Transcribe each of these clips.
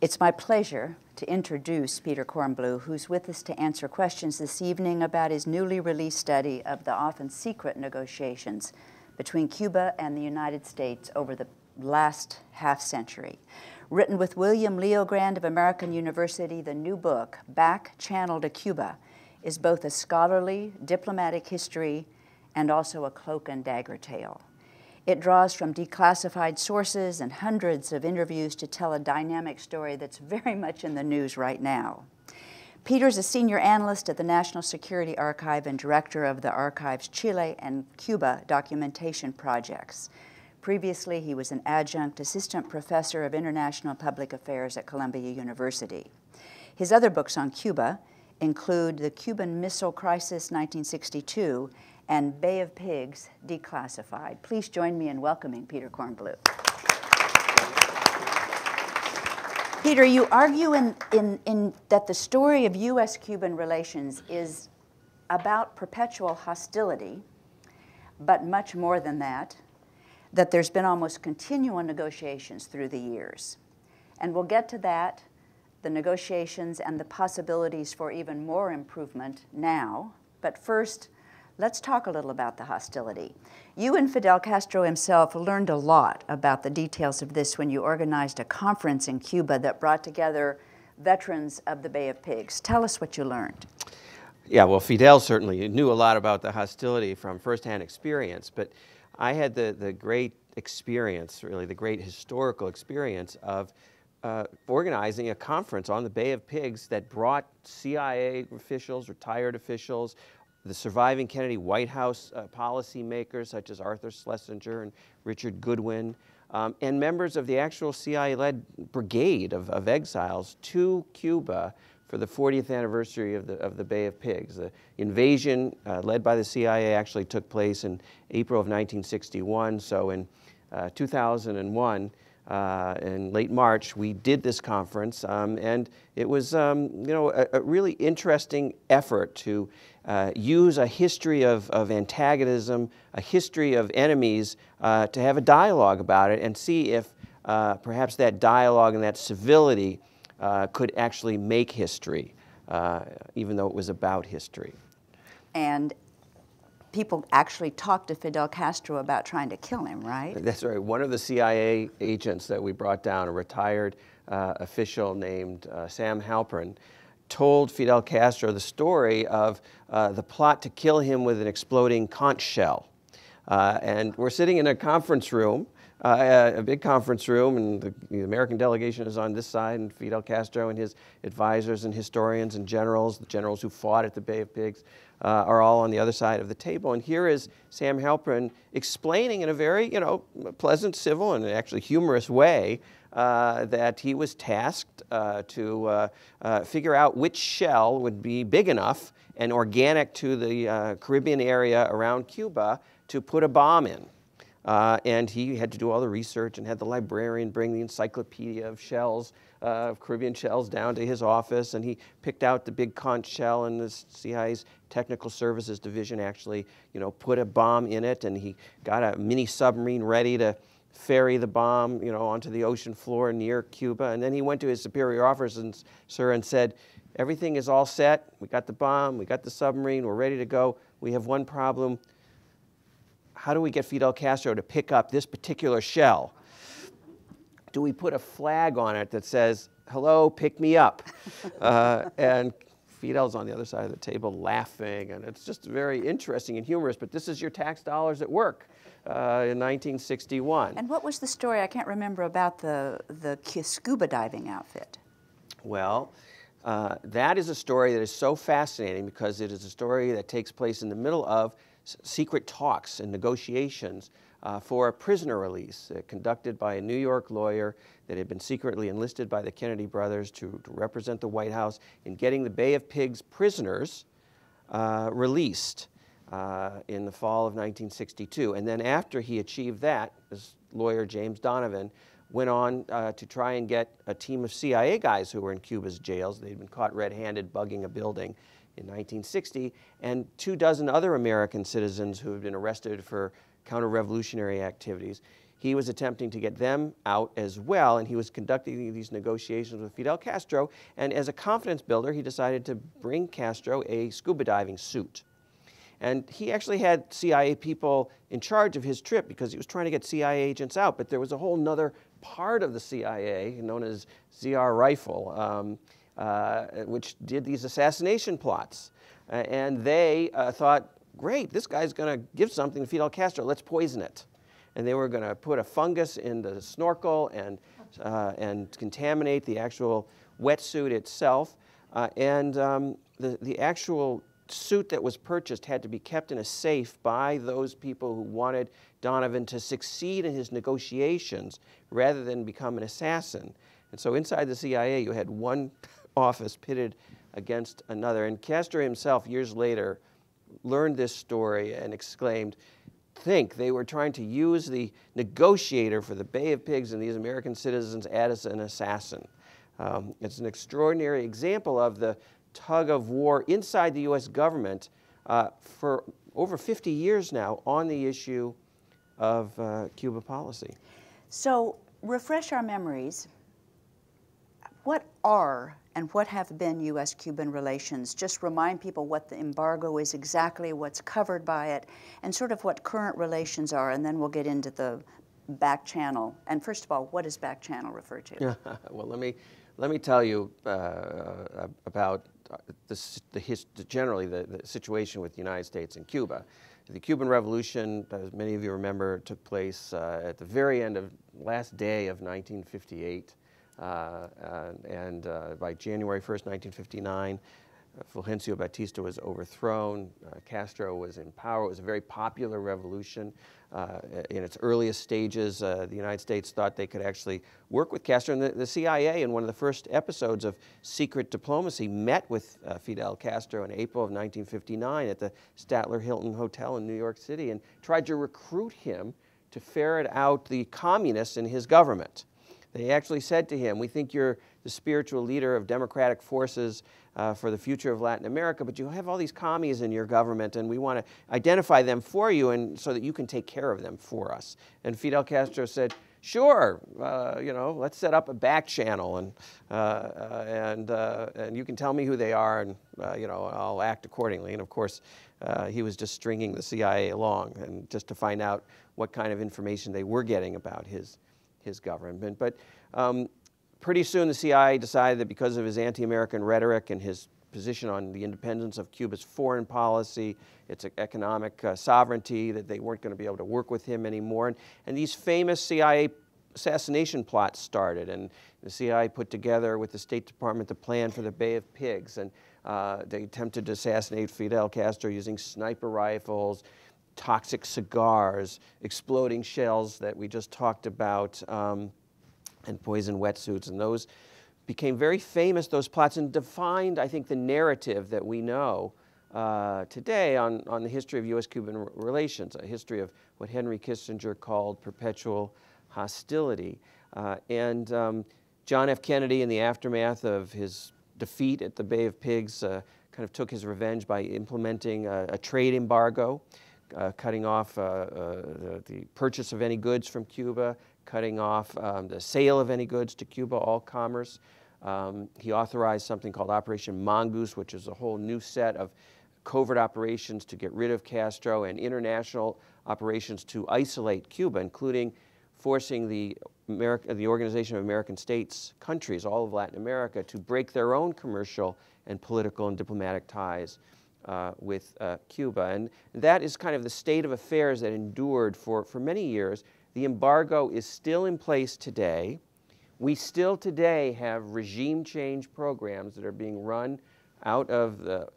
It's my pleasure to introduce Peter Kornbluh, who's with us to answer questions this evening about his newly released study of the often secret negotiations between Cuba and the United States over the last half-century. Written with William Leogrand of American University, the new book, Back Channel to Cuba, is both a scholarly, diplomatic history and also a cloak and dagger tale. It draws from declassified sources and hundreds of interviews to tell a dynamic story that's very much in the news right now. Peter's a senior analyst at the National Security Archive and director of the Archive's Chile and Cuba documentation projects. Previously, he was an adjunct assistant professor of international public affairs at Columbia University. His other books on Cuba include The Cuban Missile Crisis, 1962, and Bay of Pigs, Declassified. Please join me in welcoming Peter Kornbluh. Peter, you argue in that the story of U.S.-Cuban relations is about perpetual hostility, but much more than that there's been almost continual negotiations through the years. And we'll get to that, the negotiations and the possibilities for even more improvement now. But first, let's talk a little about the hostility. You and Fidel Castro himself learned a lot about the details of this when you organized a conference in Cuba that brought together veterans of the Bay of Pigs. Tell us what you learned. Yeah, well, Fidel certainly knew a lot about the hostility from firsthand experience, but I had the great experience, really the great historical experience of organizing a conference on the Bay of Pigs that brought CIA officials, retired officials, the surviving Kennedy White House policymakers such as Arthur Schlesinger and Richard Goodwin, and members of the actual CIA-led brigade of exiles to Cuba for the 40th anniversary of the Bay of Pigs. The invasion led by the CIA actually took place in April of 1961, so in 2001, in late March, we did this conference, and it was a really interesting effort to use a history of antagonism, a history of enemies, to have a dialogue about it and see if perhaps that dialogue and that civility could actually make history, even though it was about history. And people actually talked to Fidel Castro about trying to kill him, right? That's right. One of the CIA agents that we brought down, a retired official named Sam Halpern, told Fidel Castro the story of the plot to kill him with an exploding conch shell. And we're sitting in a conference room, a big conference room, and the American delegation is on this side, and Fidel Castro and his advisors and historians and generals, the generals who fought at the Bay of Pigs, are all on the other side of the table. And here is Sam Halpern explaining in a very, pleasant, civil, and actually humorous way that he was tasked to figure out which shell would be big enough and organic to the Caribbean area around Cuba to put a bomb in. And he had to do all the research and had the librarian bring the encyclopedia of shells, of Caribbean shells, down to his office, and he picked out the big conch shell, and the CIA's Technical Services Division actually, put a bomb in it, and he got a mini submarine ready to ferry the bomb, onto the ocean floor near Cuba. And then he went to his superior officer and said, everything is all set, we got the bomb, we got the submarine, we're ready to go, we have one problem. How do we get Fidel Castro to pick up this particular shell? Do we put a flag on it that says, hello, pick me up? And Fidel's on the other side of the table laughing, and it's just very interesting and humorous, but this is your tax dollars at work in 1961. And what was the story, I can't remember, about the scuba diving outfit? Well, that is a story that is so fascinating because it is a story that takes place in the middle of secret talks and negotiations for a prisoner release conducted by a New York lawyer that had been secretly enlisted by the Kennedy brothers to represent the White House in getting the Bay of Pigs prisoners released in the fall of 1962. And then after he achieved that, this lawyer, James Donovan, went on to try and get a team of CIA guys who were in Cuba's jails. They'd been caught red-handed bugging a building in 1960, and 24 other American citizens who had been arrested for counter-revolutionary activities. he was attempting to get them out as well, and he was conducting these negotiations with Fidel Castro, and as a confidence builder, he decided to bring Castro a scuba diving suit. And he actually had CIA people in charge of his trip because he was trying to get CIA agents out, but there was a whole nother part of the CIA known as ZR Rifle, which did these assassination plots. And they thought, great, this guy's going to give something to Fidel Castro, let's poison it. And they were going to put a fungus in the snorkel and contaminate the actual wetsuit itself. The actual suit that was purchased had to be kept in a safe by those people who wanted Donovan to succeed in his negotiations rather than become an assassin. And so inside the CIA, you had one office pitted against another. And Castro himself, years later, learned this story and exclaimed, think they were trying to use the negotiator for the Bay of Pigs and these American citizens as an assassin. It's an extraordinary example of the tug of war inside the U.S. government for over 50 years now on the issue of Cuba policy. So, refresh our memories. What are and what have been U.S.-Cuban relations? Just remind people what the embargo is exactly, what's covered by it, and sort of what current relations are, and then we'll get into the back channel. And first of all, what does back channel refer to? Well, let me tell you about generally the situation with the United States and Cuba. The Cuban Revolution, as many of you remember, took place at the very end of last day of 1958. By January 1st, 1959, Fulgencio Batista was overthrown. Castro was in power. It was a very popular revolution. In its earliest stages, the United States thought they could actually work with Castro. And the CIA, in one of the first episodes of secret diplomacy, met with Fidel Castro in April of 1959 at the Statler Hilton Hotel in New York City and tried to recruit him to ferret out the communists in his government. They actually said to him, we think you're the spiritual leader of democratic forces for the future of Latin America, but you have all these commies in your government, and we want to identify them for you and so that you can take care of them for us. And Fidel Castro said, sure, you know, let's set up a back channel, and you can tell me who they are, and you know, I'll act accordingly. And of course, he was just stringing the CIA along, and just to find out what kind of information they were getting about his government. But pretty soon the CIA decided that because of his anti-American rhetoric and his position on the independence of Cuba's foreign policy, its economic sovereignty, that they weren't going to be able to work with him anymore. And these famous CIA assassination plots started, and the CIA put together with the State Department the plan for the Bay of Pigs, and they attempted to assassinate Fidel Castro using sniper rifles, toxic cigars, exploding shells that we just talked about, and poison wetsuits. And those became very famous, those plots, and defined, I think, the narrative that we know today on the history of U.S.-Cuban relations, a history of what Henry Kissinger called perpetual hostility. John F. Kennedy, in the aftermath of his defeat at the Bay of Pigs, kind of took his revenge by implementing a trade embargo, cutting off the purchase of any goods from Cuba, cutting off the sale of any goods to Cuba, all commerce. He authorized something called Operation Mongoose, which is a whole new set of covert operations to get rid of Castro and international operations to isolate Cuba, including forcing the Organization of American States countries, all of Latin America, to break their own commercial and political and diplomatic ties with Cuba. And that is kind of the state of affairs that endured for many years. The embargo is still in place today. We still today have regime change programs that are being run out of the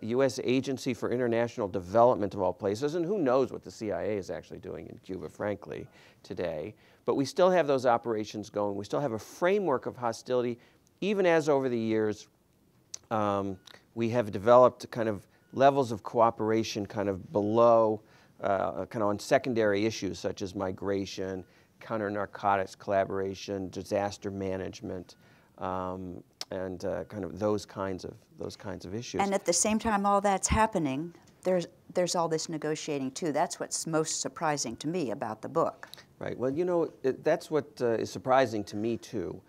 U.S. Agency for International Development, of all places, and who knows what the CIA is actually doing in Cuba, frankly, today. But we still have those operations going. We still have a framework of hostility, even as over the years we have developed kind of levels of cooperation kind of below, kind of on secondary issues such as migration, counter-narcotics collaboration, disaster management, and kind of those kinds of issues. And at the same time all that's happening, there's there's all this negotiating too. That's what's most surprising to me about the book. Right. Well, you know, that's what is surprising to me too.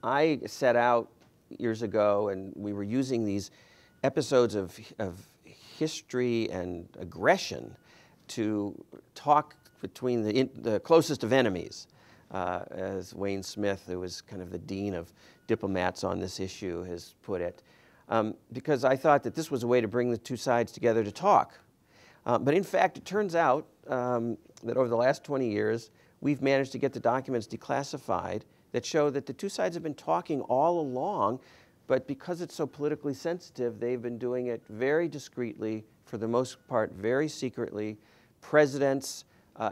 I set out years ago, and we were using these episodes of history and aggression to talk between the closest of enemies. As Wayne Smith, who was kind of the dean of diplomats on this issue, has put it, because I thought that this was a way to bring the two sides together to talk. But in fact, it turns out that over the last 20 years, we've managed to get the documents declassified that show that the two sides have been talking all along, but because it's so politically sensitive, they've been doing it very discreetly, for the most part very secretly. Presidents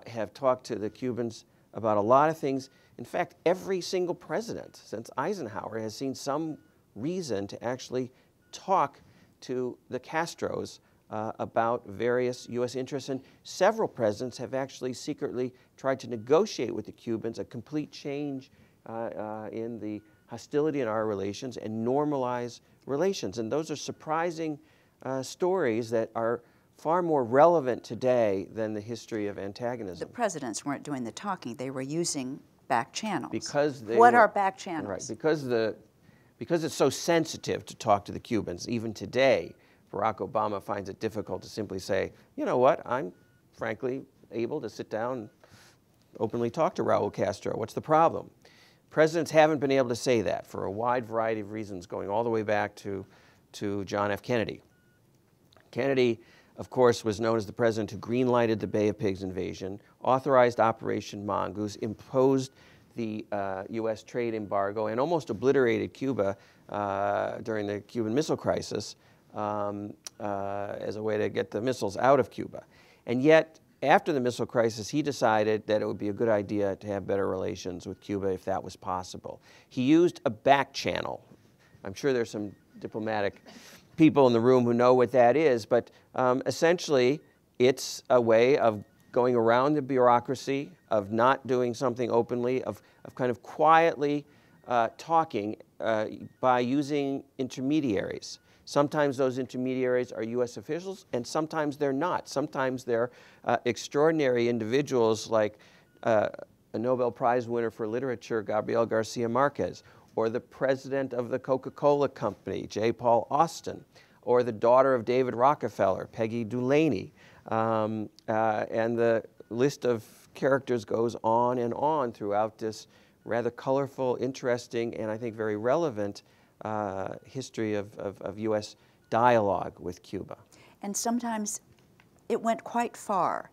have talked to the Cubans about a lot of things. In fact, every single president since Eisenhower has seen some reason to actually talk to the Castros about various U.S. interests, and several presidents have actually secretly tried to negotiate with the Cubans a complete change in the hostility in our relations and normalize relations. And those are surprising stories that are far more relevant today than the history of antagonism. The presidents weren't doing the talking. They were using back channels. Because they what are back channels? Right, because it's so sensitive to talk to the Cubans, even today, Barack Obama finds it difficult to simply say, you know what, I'm frankly able to sit down and openly talk to Raul Castro. What's the problem? Presidents haven't been able to say that for a wide variety of reasons, going all the way back to John F. Kennedy. Kennedy, of course, was known as the president who green-lighted the Bay of Pigs invasion, authorized Operation Mongoose, imposed the U.S. trade embargo, and almost obliterated Cuba during the Cuban Missile Crisis as a way to get the missiles out of Cuba. And yet, after the missile crisis, he decided that it would be a good idea to have better relations with Cuba if that was possible. He used a back channel. I'm sure there's some diplomatic people in the room who know what that is, but essentially it's a way of going around the bureaucracy, of not doing something openly, of kind of quietly talking by using intermediaries. Sometimes those intermediaries are U.S. officials, and sometimes they're not. Sometimes they're extraordinary individuals like a Nobel Prize winner for literature, Gabriel Garcia Marquez, or the president of the Coca-Cola Company, J. Paul Austin, or the daughter of David Rockefeller, Peggy Dulaney. And the list of characters goes on and on throughout this rather colorful, interesting, and I think very relevant history of U.S. dialogue with Cuba. And sometimes it went quite far.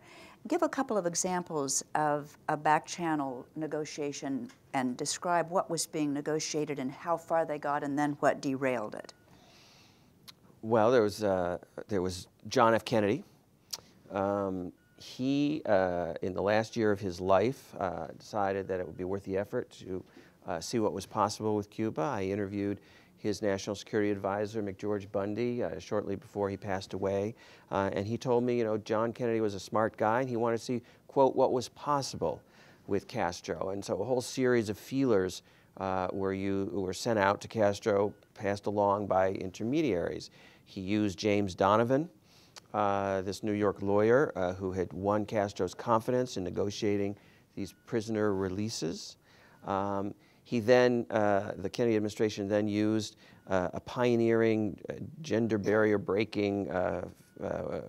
Give a couple of examples of a back channel negotiation and describe what was being negotiated and how far they got and then what derailed it. Well, there was John F. Kennedy. He, in the last year of his life, decided that it would be worth the effort to see what was possible with Cuba. I interviewed his National Security Advisor, McGeorge Bundy, shortly before he passed away. And he told me, you know, John Kennedy was a smart guy, and he wanted to see, quote, what was possible with Castro. And so a whole series of feelers were sent out to Castro, passed along by intermediaries. He used James Donovan, this New York lawyer who had won Castro's confidence in negotiating these prisoner releases. He then, the Kennedy administration then used a pioneering, gender barrier breaking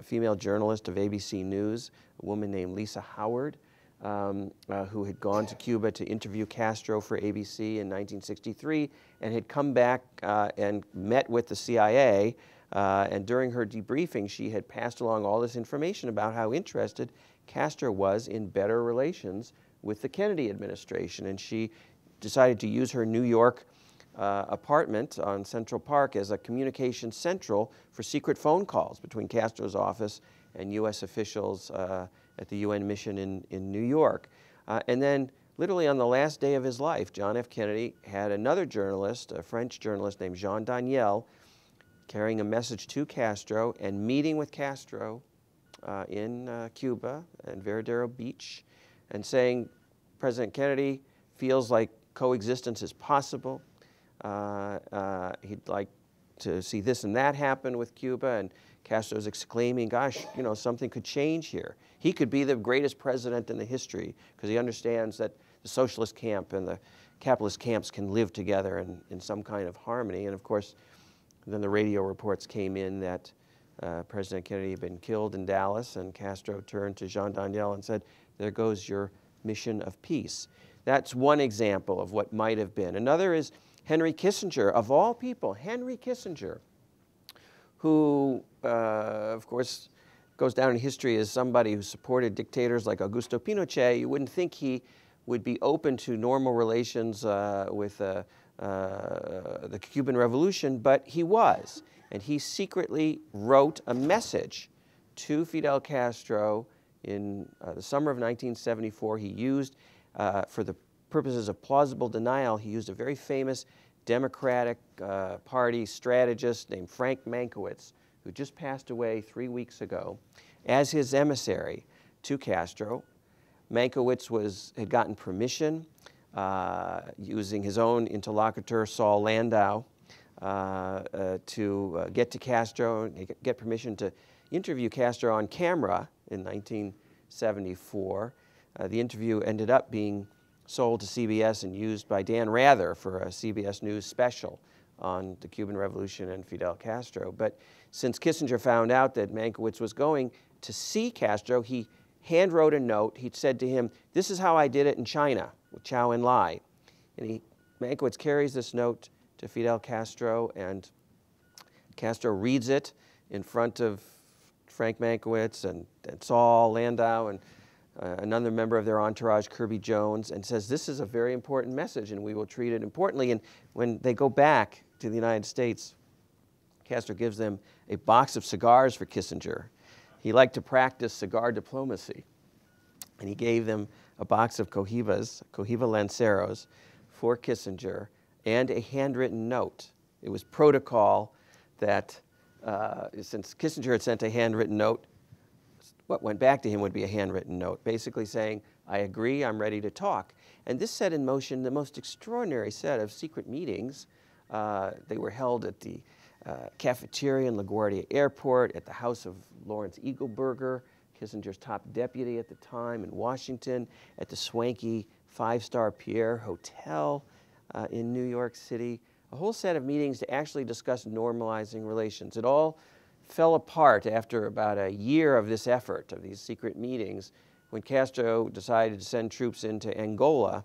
female journalist of ABC News, a woman named Lisa Howard, who had gone to Cuba to interview Castro for ABC in 1963 and had come back and met with the CIA. And during her debriefing, she had passed along all this information about how interested Castro was in better relations with the Kennedy administration. And she decided to use her New York apartment on Central Park as a communication central for secret phone calls between Castro's office and U.S. officials at the UN mission in New York. And then literally on the last day of his life, John F. Kennedy had another journalist, a French journalist named Jean Daniel, carrying a message to Castro and meeting with Castro in Cuba and Veradero Beach and saying, President Kennedy feels like coexistence is possible. He'd like to see this and that happen with Cuba, and Castro's exclaiming, gosh, you know, something could change here. He could be the greatest president in the history because he understands that the socialist camp and the capitalist camps can live together in some kind of harmony. And of course, then the radio reports came in that President Kennedy had been killed in Dallas, and Castro turned to Jean Daniel and said, there goes your mission of peace. That's one example of what might have been. Another is Henry Kissinger, of all people, Henry Kissinger, who, of course, goes down in history as somebody who supported dictators like Augusto Pinochet. You wouldn't think he would be open to normal relations with the Cuban Revolution, but he was. And he secretly wrote a message to Fidel Castro in the summer of 1974. He used, for the purposes of plausible denial, he used a very famous Democratic Party strategist named Frank Mankiewicz, who just passed away 3 weeks ago, as his emissary to Castro. Mankiewicz had gotten permission using his own interlocutor, Saul Landau, to get to Castro and get permission to interview Castro on camera in 1974. The interview ended up being sold to CBS and used by Dan Rather for a CBS News special on the Cuban Revolution and Fidel Castro. But since Kissinger found out that Mankiewicz was going to see Castro, he hand-wrote a note. He said to him, this is how I did it in China with Chow Enlai. And Mankiewicz carries this note to Fidel Castro, and Castro reads it in front of Frank Mankiewicz and Saul Landau and another member of their entourage, Kirby Jones, and says, this is a very important message and we will treat it importantly. And when they go back to the United States, Castro gives them a box of cigars for Kissinger. He liked to practice cigar diplomacy, and he gave them a box of Cohiba Lanceros for Kissinger and a handwritten note. It was protocol that since Kissinger had sent a handwritten note, what went back to him would be a handwritten note, basically saying, I agree, I'm ready to talk. And this set in motion the most extraordinary set of secret meetings. They were held at the cafeteria in LaGuardia Airport, at the house of Lawrence Eagleburger, Kissinger's top deputy at the time, in Washington, at the swanky five-star Pierre Hotel in New York City. A whole set of meetings to actually discuss normalizing relations. It all fell apart after about a year of this effort, of these secret meetings, when Castro decided to send troops into Angola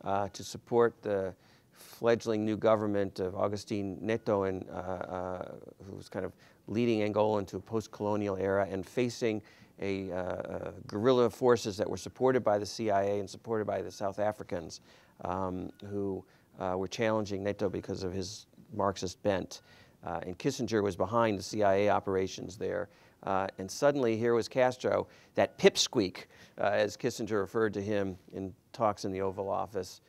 to support the fledgling new government of Agustin Neto, who was kind of leading Angola into a post-colonial era and facing guerrilla forces that were supported by the CIA and supported by the South Africans, who were challenging Neto because of his Marxist bent. And Kissinger was behind the CIA operations there. And suddenly here was Castro, that pipsqueak, as Kissinger referred to him in talks in the Oval Office,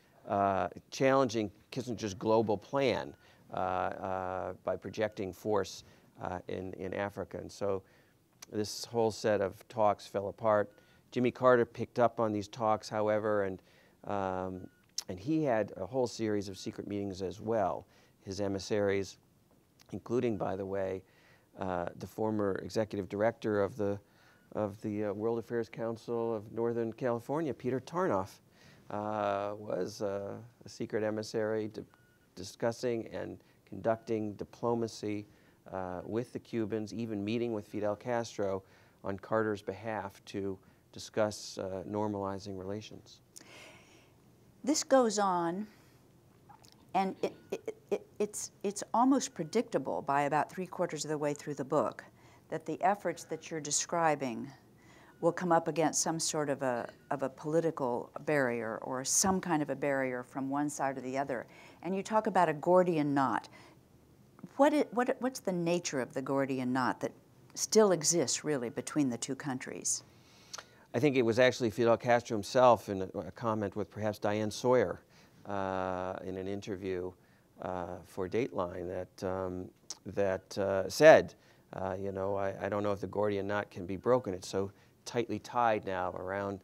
challenging Kissinger's global plan by projecting force in Africa. And so this whole set of talks fell apart. Jimmy Carter picked up on these talks, however, and he had a whole series of secret meetings as well. His emissaries, including, by the way, the former executive director of the World Affairs Council of Northern California, Peter Tarnoff, was a secret emissary discussing and conducting diplomacy with the Cubans, even meeting with Fidel Castro on Carter's behalf to discuss normalizing relations. This goes on, and it's almost predictable by about 3/4 of the way through the book that the efforts that you're describing will come up against some sort of a political barrier or some kind of a barrier from one side or the other. And you talk about a Gordian knot. What's the nature of the Gordian knot that still exists, really, between the two countries? I think it was actually Fidel Castro himself in a comment with perhaps Diane Sawyer in an interview for Dateline that said, you know, I don't know if the Gordian knot can be broken. It's so tightly tied now around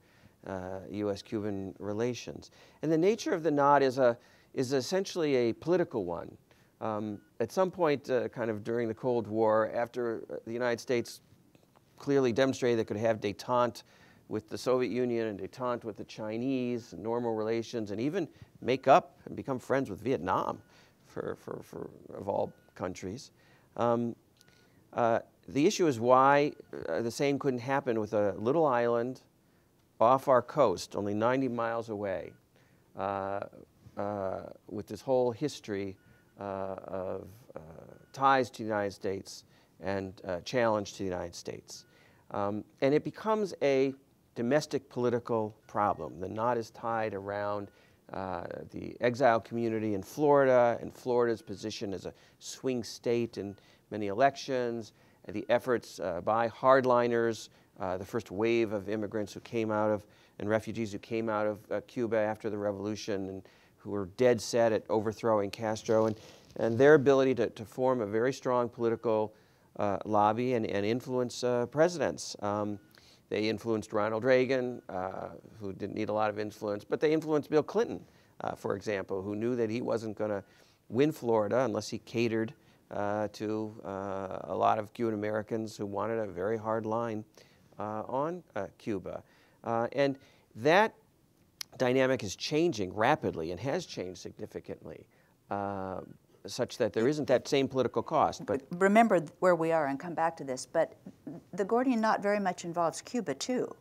U.S.-Cuban relations. And the nature of the knot is essentially a political one. At some point, kind of during the Cold War, after the United States clearly demonstrated they could have détente with the Soviet Union and détente with the Chinese, normal relations, and even make up and become friends with Vietnam of all countries. The issue is why the same couldn't happen with a little island off our coast, only 90 miles away, with this whole history of ties to the United States and challenge to the United States. And it becomes a domestic political problem. The knot is tied around the exile community in Florida and Florida's position as a swing state in many elections, and the efforts by hardliners, the first wave of immigrants who came out of, and refugees who came out of Cuba after the revolution and who were dead set at overthrowing Castro, and their ability to form a very strong political lobby and influence presidents. They influenced Ronald Reagan, who didn't need a lot of influence, but they influenced Bill Clinton, for example, who knew that he wasn't going to win Florida unless he catered to a lot of Cuban Americans who wanted a very hard line on Cuba. And that dynamic is changing rapidly and has changed significantly, such that there isn't that same political cost. But remember where we are and come back to this, but the Gordian knot very much involves Cuba too.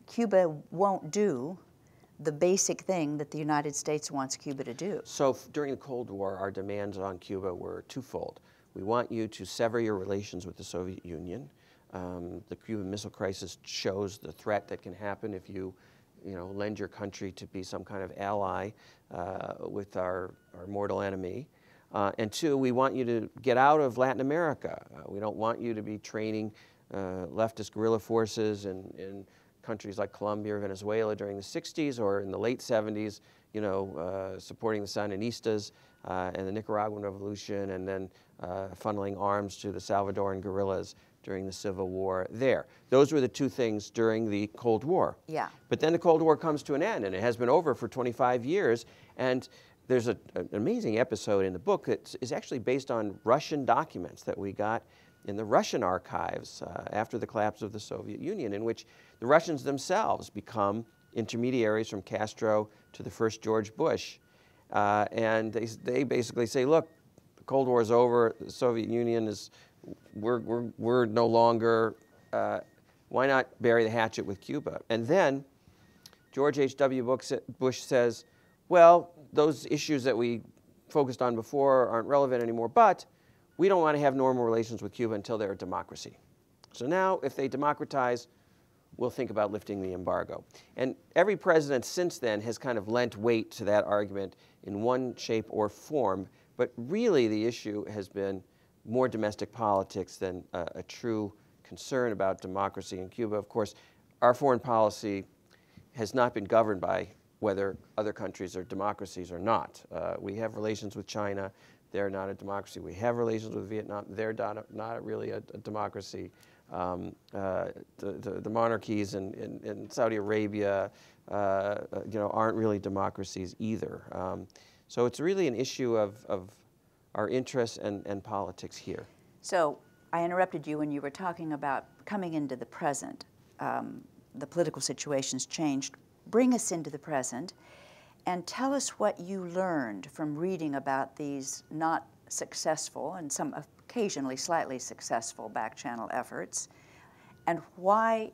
Cuba won't do the basic thing that the United States wants Cuba to do. So during the Cold War, our demands on Cuba were twofold. We want you to sever your relations with the Soviet Union. The Cuban Missile Crisis shows the threat that can happen if you lend your country to be some kind of ally with our mortal enemy. And two, we want you to get out of Latin America. We don't want you to be training leftist guerrilla forces in countries like Colombia or Venezuela during the 60s or in the late 70s, supporting the Sandinistas and the Nicaraguan Revolution, and then funneling arms to the Salvadoran guerrillas during the Civil War there. Those were the two things during the Cold War. Yeah. But then the Cold War comes to an end, and it has been over for 25 years, and there's an amazing episode in the book that is actually based on Russian documents that we got in the Russian archives after the collapse of the Soviet Union, in which the Russians themselves become intermediaries from Castro to the first George Bush. And they basically say, look, the Cold War is over, the Soviet Union is, we're no longer, why not bury the hatchet with Cuba? And then George H.W. Bush says, well, those issues that we focused on before aren't relevant anymore, but we don't want to have normal relations with Cuba until they're a democracy. So now, if they democratize, we'll think about lifting the embargo. And every president since then has kind of lent weight to that argument in one shape or form, but really the issue has been more domestic politics than a true concern about democracy in Cuba. Of course, our foreign policy has not been governed by whether other countries are democracies or not. We have relations with China. They're not a democracy. We have relations with Vietnam. They're not really a democracy. The monarchies in Saudi Arabia, aren't really democracies either. So it's really an issue of our interests and politics here. So I interrupted you when you were talking about coming into the present. The political situation's changed. Bring us into the present and tell us what you learned from reading about these not successful and some occasionally slightly successful back-channel efforts, and why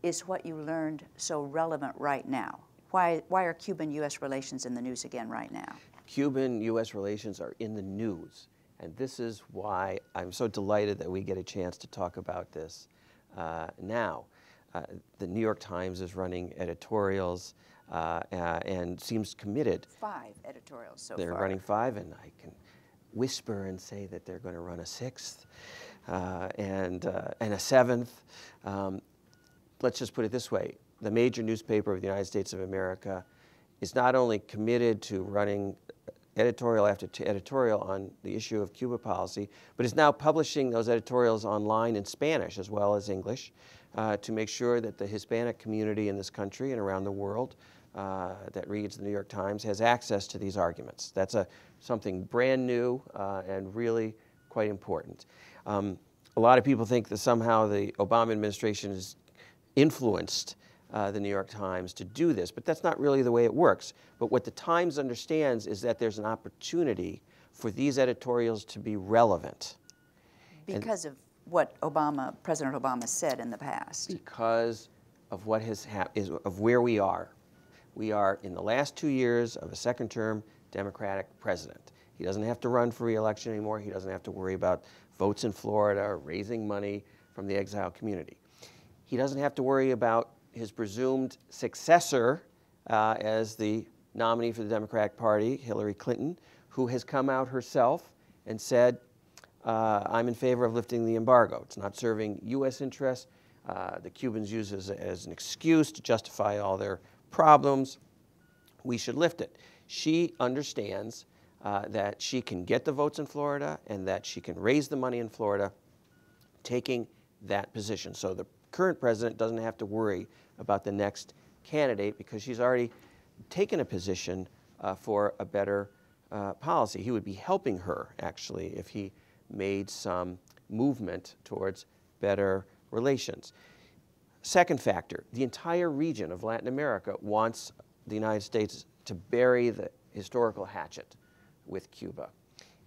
is what you learned so relevant right now? Why are Cuban-U.S. relations in the news again right now? Cuban-U.S. relations are in the news, and this is why I'm so delighted that we get a chance to talk about this now. The New York Times is running editorials and seems committed. 5 editorials so They're far. running 5, and I can whisper and say that they're going to run a 6th and a 7th. Let's just put it this way. The major newspaper of the United States of America is not only committed to running editorial after editorial on the issue of Cuba policy, but is now publishing those editorials online in Spanish as well as English to make sure that the Hispanic community in this country and around the world that reads the New York Times has access to these arguments. That's something brand new and really quite important. A lot of people think that somehow the Obama administration has influenced the New York Times to do this, but that's not really the way it works. But what the Times understands is that there's an opportunity for these editorials to be relevant. Because of what President Obama said in the past. Because of what has happened, of where we are. We are in the last 2 years of a second-term Democratic president. He doesn't have to run for re-election anymore. He doesn't have to worry about votes in Florida or raising money from the exile community. He doesn't have to worry about his presumed successor as the nominee for the Democratic Party, Hillary Clinton, who has come out herself and said, I'm in favor of lifting the embargo. It's not serving U.S. interests. The Cubans use it as an excuse to justify all their problems. We should lift it. She understands that she can get the votes in Florida and that she can raise the money in Florida, taking that position. So the current president doesn't have to worry about the next candidate because she's already taken a position for a better policy. He would be helping her, actually, if he made some movement towards better relations. Second factor, the entire region of Latin America wants the United States to bury the historical hatchet with Cuba.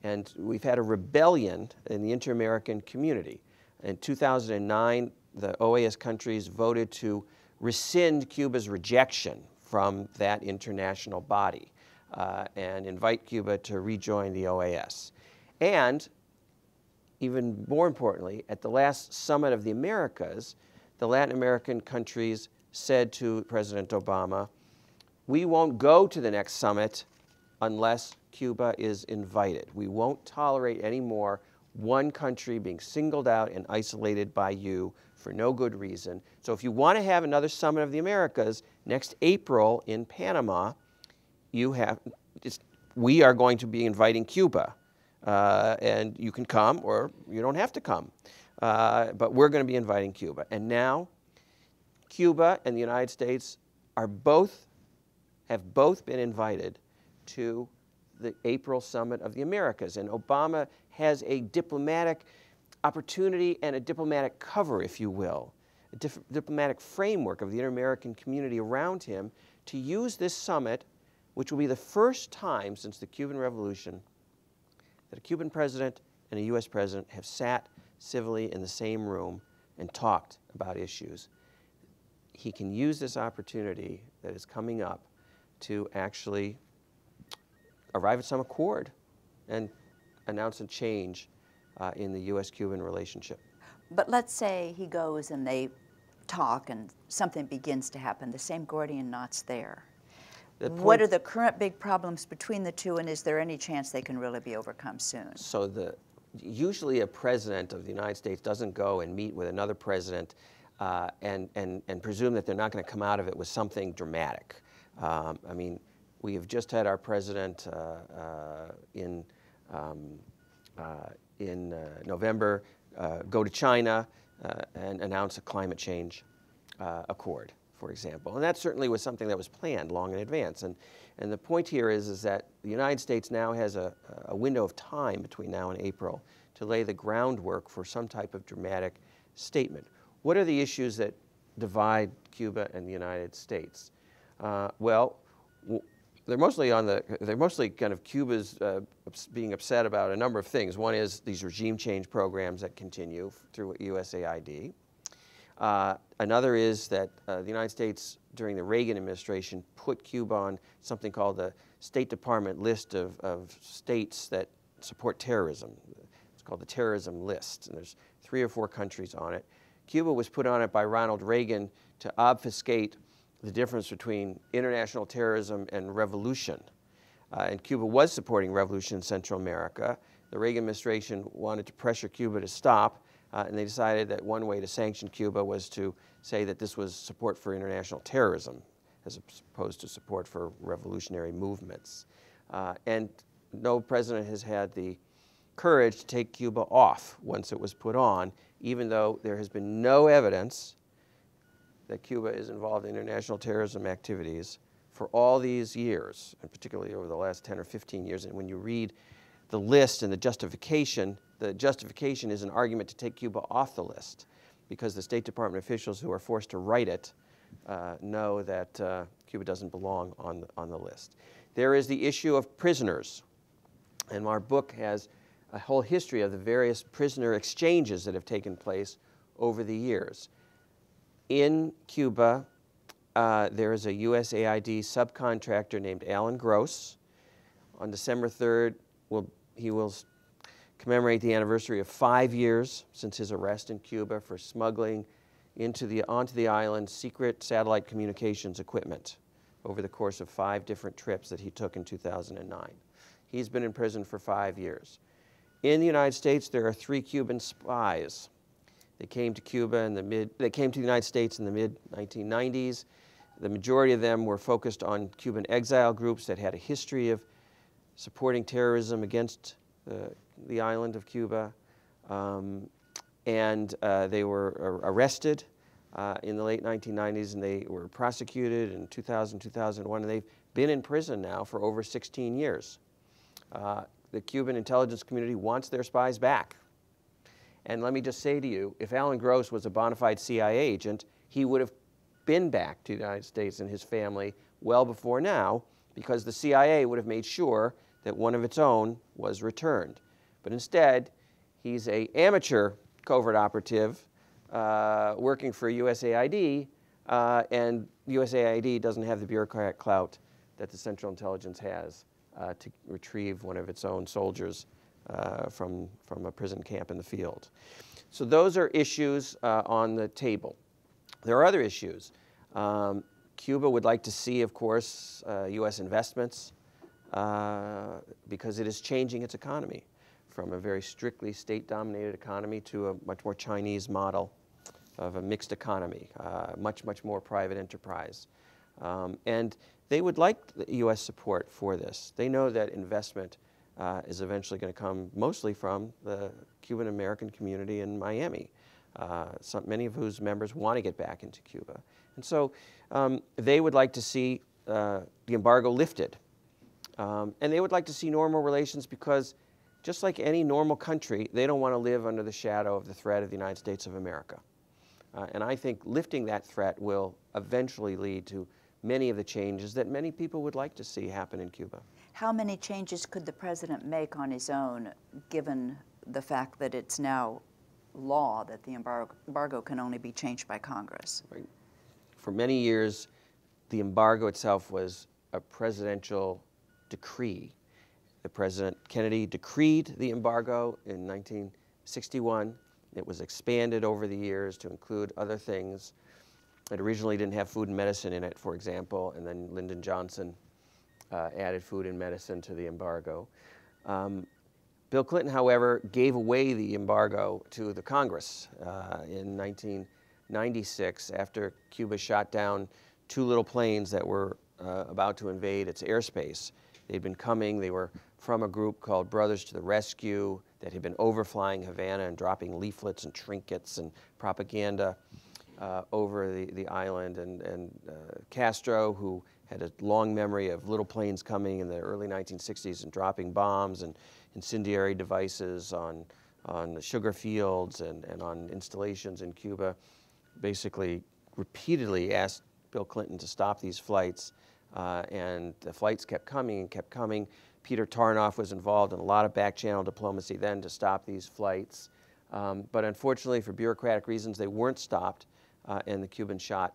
And we've had a rebellion in the inter-American community. In 2009, the OAS countries voted to rescind Cuba's rejection from that international body and invite Cuba to rejoin the OAS. And even more importantly, at the last Summit of the Americas, the Latin American countries said to President Obama, we won't go to the next summit unless Cuba is invited. We won't tolerate anymore one country being singled out and isolated by you for no good reason. So if you want to have another Summit of the Americas next April in Panama, we are going to be inviting Cuba. And you can come or you don't have to come. But we're going to be inviting Cuba. And now Cuba and the United States have both been invited to the April Summit of the Americas. And Obama has a diplomatic opportunity and a diplomatic cover, if you will, a diplomatic framework of the inter-American community around him to use this summit, which will be the first time since the Cuban Revolution that a Cuban president and a U.S. president have sat civilly in the same room and talked about issues. He can use this opportunity that is coming up to actually arrive at some accord and announce a change in the U.S.-Cuban relationship. But let's say he goes and they talk and something begins to happen, the same Gordian knot's there. What are the current big problems between the two, and is there any chance they can really be overcome soon? So usually a president of the United States doesn't go and meet with another president and presume that they're not going to come out of it with something dramatic. I mean, we have just had our president in November go to China and announce a climate change accord, for example. And that certainly was something that was planned long in advance. And the point here is that the United States now has a window of time between now and April to lay the groundwork for some type of dramatic statement. What are the issues that divide Cuba and the United States? Well, they're mostly kind of Cuba's being upset about a number of things. One is these regime change programs that continue through USAID. Another is that the United States, during the Reagan administration, put Cuba on something called the State Department list of states that support terrorism. It's called the terrorism list, and there's 3 or 4 countries on it. Cuba was put on it by Ronald Reagan to obfuscate the difference between international terrorism and revolution. And Cuba was supporting revolution in Central America. The Reagan administration wanted to pressure Cuba to stop, and they decided that one way to sanction Cuba was to say that this was support for international terrorism as opposed to support for revolutionary movements. And no president has had the courage to take Cuba off once it was put on, even though there has been no evidence that Cuba is involved in international terrorism activities for all these years, and particularly over the last 10 or 15 years, and when you read the list and the justification is an argument to take Cuba off the list, because the State Department officials who are forced to write it know that Cuba doesn't belong on the list. There is the issue of prisoners, and our book has a whole history of the various prisoner exchanges that have taken place over the years. In Cuba, there is a USAID subcontractor named Alan Gross. On December 3rd, he will commemorate the anniversary of 5 years since his arrest in Cuba for smuggling onto the island secret satellite communications equipment over the course of 5 different trips that he took in 2009. He's been in prison for 5 years. In the United States, there are 3 Cuban spies. They came to the United States in the mid-1990s. The majority of them were focused on Cuban exile groups that had a history of supporting terrorism against the island of Cuba. They were arrested in the late 1990s, and they were prosecuted in 2000, 2001, and they've been in prison now for over 16 years. The Cuban intelligence community wants their spies back. And let me just say to you, if Alan Gross was a bona fide CIA agent, he would have been back to the United States and his family well before now, because the CIA would have made sure that one of its own was returned. But instead, he's an amateur covert operative working for USAID, and USAID doesn't have the bureaucratic clout that the Central Intelligence has to retrieve one of its own soldiers from a prison camp in the field. So those are issues on the table. There are other issues. Cuba would like to see, of course, U.S. investments because it is changing its economy from a very strictly state-dominated economy to a much more Chinese model of a mixed economy, much more private enterprise. And they would like the U.S. support for this. They know that investment is eventually going to come mostly from the Cuban-American community in Miami, many of whose members want to get back into Cuba. And so they would like to see the embargo lifted. And they would like to see normal relations because, just like any normal country, they don't want to live under the shadow of the threat of the United States of America. And I think lifting that threat will eventually lead to many of the changes that many people would like to see happen in Cuba. How many changes could the president make on his own, given the fact that it's now law that the embargo can only be changed by Congress? Right. For many years, the embargo itself was a presidential decree. The President Kennedy decreed the embargo in 1961. It was expanded over the years to include other things. It originally didn't have food and medicine in it, for example, and then Lyndon Johnson added food and medicine to the embargo. Bill Clinton, however, gave away the embargo to the Congress in 1996 after Cuba shot down 2 little planes that were about to invade its airspace. They'd been coming. They were from a group called Brothers to the Rescue that had been overflying Havana and dropping leaflets and trinkets and propaganda over the island. And Castro, who had a long memory of little planes coming in the early 1960s and dropping bombs and incendiary devices on the sugar fields and on installations in Cuba, basically repeatedly asked Bill Clinton to stop these flights. And the flights kept coming and kept coming. Peter Tarnoff was involved in a lot of back-channel diplomacy then to stop these flights. But unfortunately, for bureaucratic reasons, they weren't stopped, and the Cubans shot